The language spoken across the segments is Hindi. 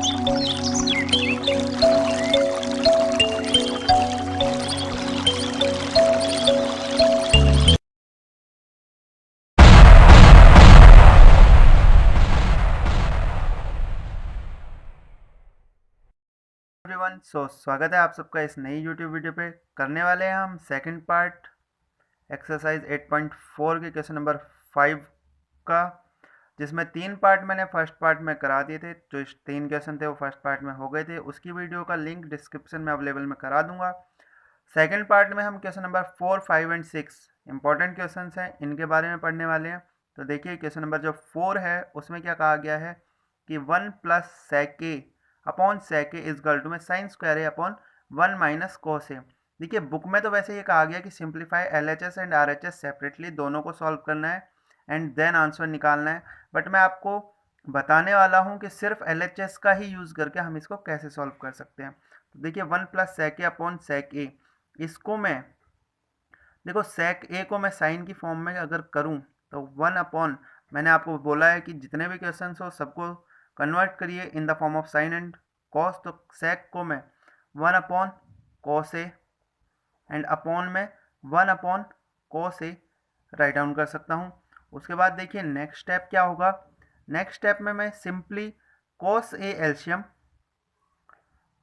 एवरीवन, स्वागत है आप सबका इस नई यूट्यूब वीडियो पे। करने वाले हैं हम सेकंड पार्ट एक्सरसाइज 8.4 के क्वेश्चन नंबर 5 का, जिसमें 3 पार्ट मैंने फर्स्ट पार्ट में करा दिए थे। जो 3 क्वेश्चन थे वो फर्स्ट पार्ट में हो गए थे। उसकी वीडियो का लिंक डिस्क्रिप्शन में अवेलेबल में करा दूंगा। सेकेंड पार्ट में हम question number 4, 5 and 6 important question हैं, इनके बारे में पढ़ने वाले हैं। तो देखिए क्वेश्चन नंबर जो 4 है उसमें क्या कहा गया है कि 1 plus sec a upon sec a is equal to में sine square A upon 1 minus cos A. देखिए बुक में तो वैसे ये कहा गया कि simplify LHS and RHS separately, दोनों को सॉल्व करना है एंड देन आंसर निकालना है। बट मैं आपको बताने वाला हूँ कि सिर्फ LHS का ही यूज़ करके हम इसको कैसे सॉल्व कर सकते हैं। तो देखिए 1 plus sec a upon sec a, इसको मैं देखो sec a को मैं साइन की फॉर्म में अगर करूँ तो 1 अपॉन, मैंने आपको बोला है कि जितने भी क्वेश्चन हो सबको कन्वर्ट करिए in the form of sine and cos. तो sec को मैं 1 upon cos A and upon में 1 अपॉन कॉस ए राइट डाउन कर सकता हूँ। उसके बाद देखिए नेक्स्ट स्टेप क्या होगा। नेक्स्ट स्टेप में मैं सिंपली कॉस ए एल्शियम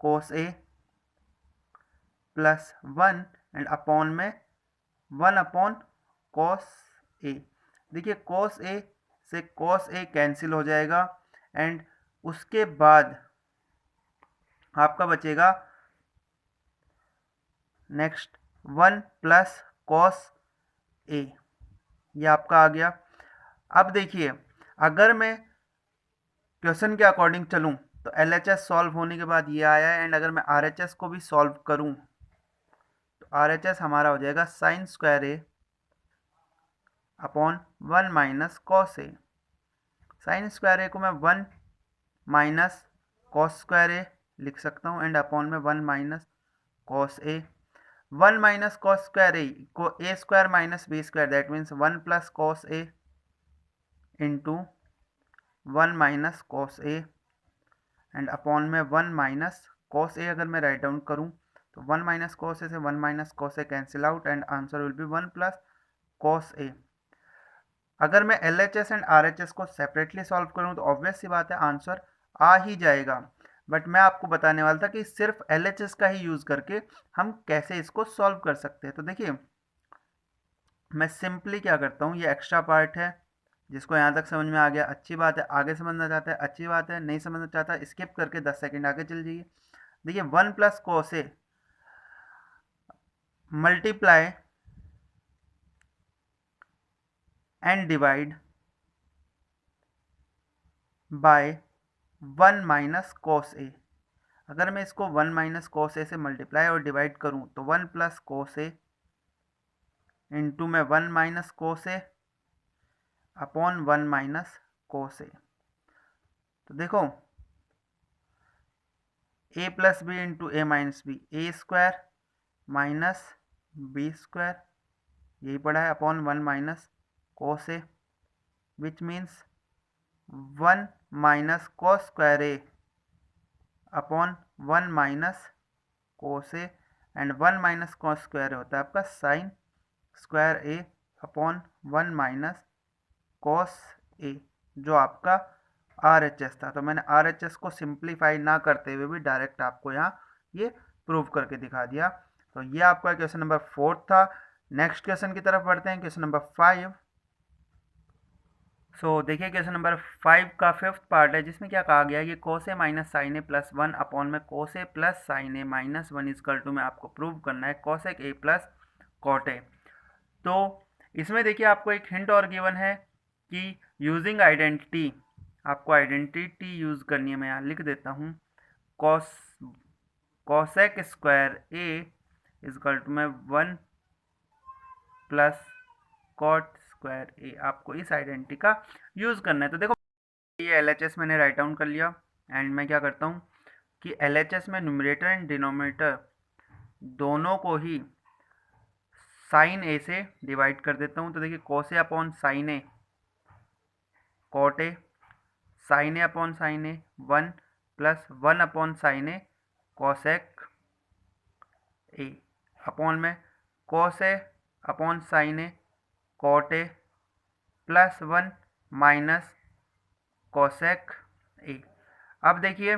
cos A plus 1 and upon में 1 अपॉन कॉस ए। देखिए कॉस ए से कॉस ए कैंसिल हो जाएगा एंड उसके बाद आपका बचेगा नेक्स्ट 1 प्लस कॉस ए, ये आपका आ गया। अब देखिए अगर मैं क्वेश्चन के अकॉर्डिंग चलूं तो LHS सॉल्व होने के बाद ये आया है, एंड अगर मैं RHS को भी सॉल्व करूं तो RHS हमारा हो जाएगा sign square A upon 1 minus cos A. Sign square A को मैं 1 माइनस कॉस स्क्वायर ए लिख सकता हूँ एंड अपॉन में 1 minus cos A. 1 minus cos square A को A square minus B square, that means 1 plus cos A into 1 minus cos A and upon में 1 माइनस कॉस ए। अगर मैं राइट डाउन करूँ तो 1 माइनस कॉस ए से 1 minus cos A cancel out and answer will be 1 plus cos A. अगर मैं LHS एंड RHS को सेपरेटली सॉल्व करूं तो ऑब्वियस सी बात है आंसर आ ही जाएगा। बट मैं आपको बताने वाला था कि सिर्फ LHS का ही यूज़ करके हम कैसे इसको सॉल्व कर सकते हैं। तो देखिए मैं सिंपली क्या करता हूँ, ये एक्स्ट्रा पार्ट है, जिसको यहाँ तक समझ में आ गया अच्छी बात है, आगे समझना चाहता है अच्छी बात है, नहीं समझना चाहता स्किप करके 10 सेकेंड आगे चल जाइए। देखिए 1 plus cos A multiply and divide by 1 minus cos A. अगर मैं इसको 1 माइनस कॉस ए से मल्टीप्लाई और डिवाइड करूं तो 1 प्लस कॉस ए इंटू में 1 minus cos A upon 1 minus cos ए। तो देखो ए प्लस बी इंटू ए माइनस बी, ए स्क्वायर माइनस बी स्क्वायर, यही पड़ा है, upon 1 minus cos A, which means 1 minus cos square A upon 1 minus cos A and 1 minus cos square होता है आपका sign square A upon 1 minus cos ए, जो आपका RHS था। तो मैंने RHS को सिंप्लीफाई ना करते हुए भी डायरेक्ट आपको यहाँ ये प्रूव करके दिखा दिया। तो ये आपका क्वेश्चन नंबर 4 था। नेक्स्ट क्वेश्चन की तरफ बढ़ते हैं, क्वेश्चन नंबर 5। देखिए क्वेश्चन नंबर 5 का 5th पार्ट है, जिसमें क्या कहा गया है कि cos A minus sine A plus 1 upon में cos A plus sine A minus 1 equal to में आपको प्रूव करना है cosec A plus cot A. तो इसमें देखिए आपको एक हिंट और गिवन है कि यूजिंग आइडेंटिटी, आपको आइडेंटिटी यूज करनी है। मैं यहाँ लिख देता हूँ cosec square A is equal to में 1 प्लस कॉट स्क्वायर ए, आपको इस आइडेंटिटी का यूज़ करना है। तो देखो ये LHS मैंने राइट डाउन कर लिया एंड मैं क्या करता हूँ कि LHS में न्यूमरेटर एंड डिनोमिनेटर दोनों को ही साइन ए से डिवाइड कर देता हूँ। तो देखिए cos A upon sine A cot A, sine A upon sine A 1 plus 1 upon sine A cosec A upon में cos A upon sine A cot A plus 1 minus cosec A. अब देखिए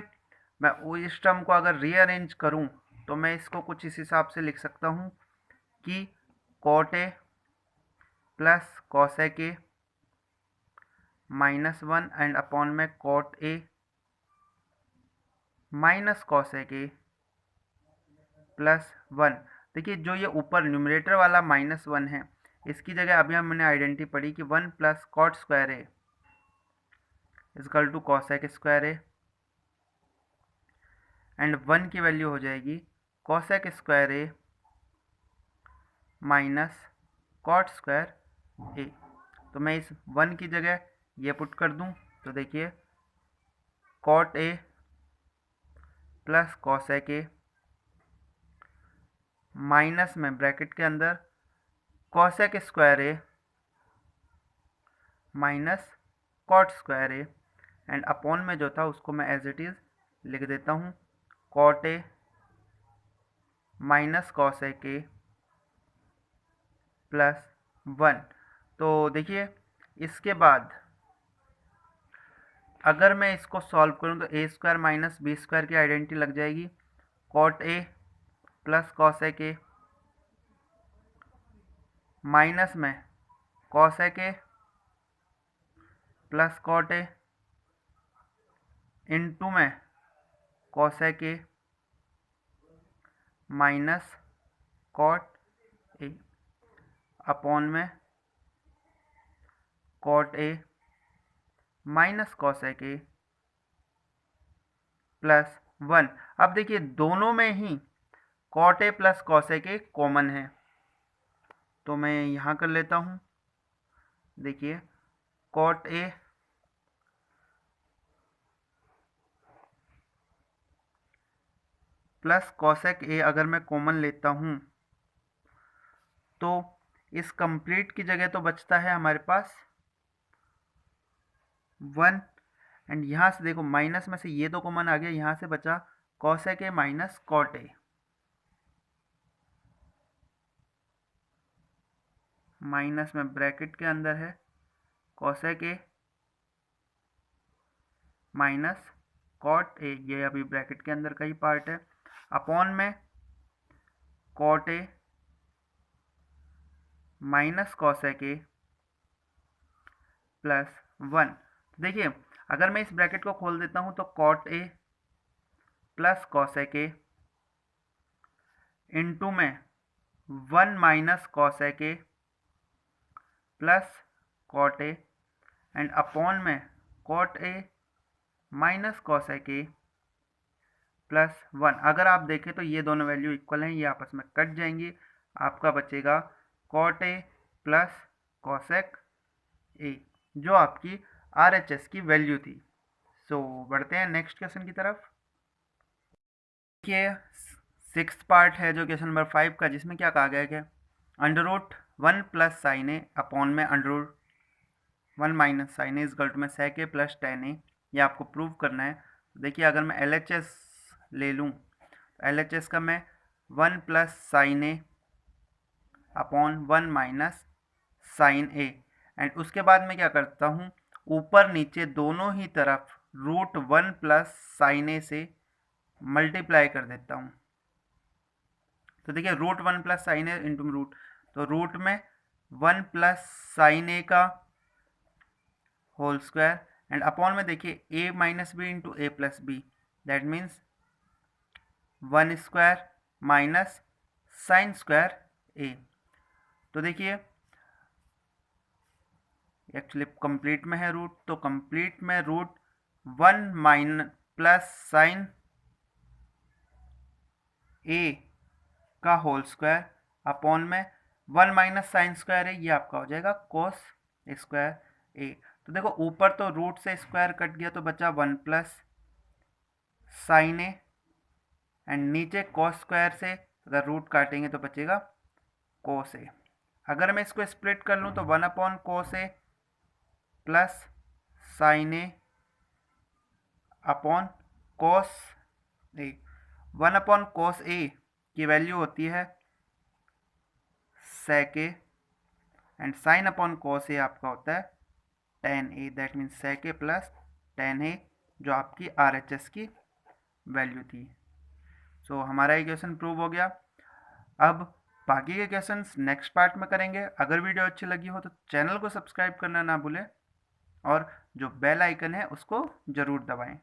मैं इस टर्म को अगर रीअरेंज करूं तो मैं इसको कुछ इस हिसाब से लिख सकता हूं कि cot A plus cosec A -1 and upon में cot A minus cosec A plus 1। देखिए जो ये ऊपर न्यूमरेटर वाला -1 है इसकी जगह अभी हमने आइडेंटिटी पढ़ी कि 1 plus cot square A is equal to cosec square A and 1 की वैल्यू हो जाएगी cosec square A minus cot square A. तो मैं इस 1 की जगह ये पुट कर दूं तो देखिए cot A plus cosec A minus में ब्रैकेट के अंदर cosec square A minus cot square A and upon में जो था उसको मैं एज इट इज़ लिख देता हूँ cot A minus cosec A plus 1। तो देखिए इसके बाद अगर मैं इसको सॉल्व करूं तो A square minus B square की आइडेंटिटी लग जाएगी cot A plus cosec A minus में cosec A plus cot A into में cosec A minus cot A upon में cot A minus cosec A plus 1। अब देखिए दोनों में ही cot A plus cosec A common है तो मैं यहाँ कर लेता हूँ। देखिए cot A plus cosec A अगर मैं कॉमन लेता हूँ तो इस कंप्लीट की जगह तो बचता है हमारे पास 1 एंड यहाँ से देखो माइनस में से ये तो कॉमन आ गया, यहाँ से बचा cosec A minus cot A minus में ब्रैकेट के अंदर है cosec A minus cot A, ये अभी ब्रैकेट के अंदर का ही पार्ट है, अपॉन में cot A minus cosec A plus 1। देखिए अगर मैं इस ब्रैकेट को खोल देता हूं तो cot A plus cosec A into में 1 minus cosec A plus cot A and upon में cot A minus cosec A plus 1। अगर आप देखें तो ये दोनों वैल्यू इक्वल हैं, ये आपस में कट जाएंगी, आपका बचेगा cot A plus cosec A जो आपकी RHS की वैल्यू थी। सो बढ़ते हैं नेक्स्ट क्वेश्चन की तरफ। देखिए 6th पार्ट है जो क्वेश्चन नंबर 5 का, जिसमें क्या कहा गया है √1 प्लस साइन ए अपॉन में √1 minus sine A is equal to में सेक ए प्लस टेन ए, ये आपको प्रूव करना है। देखिए अगर मैं LHS ले लूँ तो LHS का मैं 1 plus sine A upon 1 minus sine A and उसके बाद मैं क्या करता हूँ ऊपर नीचे दोनों ही तरफ √1 प्लस साइन ए से मल्टीप्लाई कर देता हूँ। तो देखिए √1 प्लस साइन ए इंटू रूट, तो रूट में 1 प्लस साइन ए का होल स्क्वायर एंड अपॉन में देखिए a minus B into A plus B, that means 1 square minus sine square A. तो देखिए एक्चुअली कंप्लीट में है रूट, तो कंप्लीट में √1 माइनस प्लस साइन ए का होल स्क्वायर अपॉन में 1 माइनस साइन स्क्वायर ए, ये आपका हो जाएगा कोस स्क्वायर ए। तो देखो ऊपर तो रूट से स्क्वायर कट गया तो बचा 1 प्लस साइन ए एंड नीचे कॉस स्क्वायर से अगर रूट काटेंगे तो बचेगा कोस ए। अगर मैं इसको स्प्लिट कर लूँ तो 1 upon cos A plus sine A upon cos A 1 upon cos A की वैल्यू होती है sec A and sine upon cos A आपका होता है tan A, that means sec A plus tan A, जो आपकी RHS की वैल्यू थी। सो हमारा इक्वेशन प्रूव हो गया। अब बाकी के क्वेश्चंस नेक्स्ट पार्ट में करेंगे। अगर वीडियो अच्छी लगी हो तो चैनल को सब्सक्राइब करना ना भूलें और जो बेल आइकन है उसको ज़रूर दबाएं।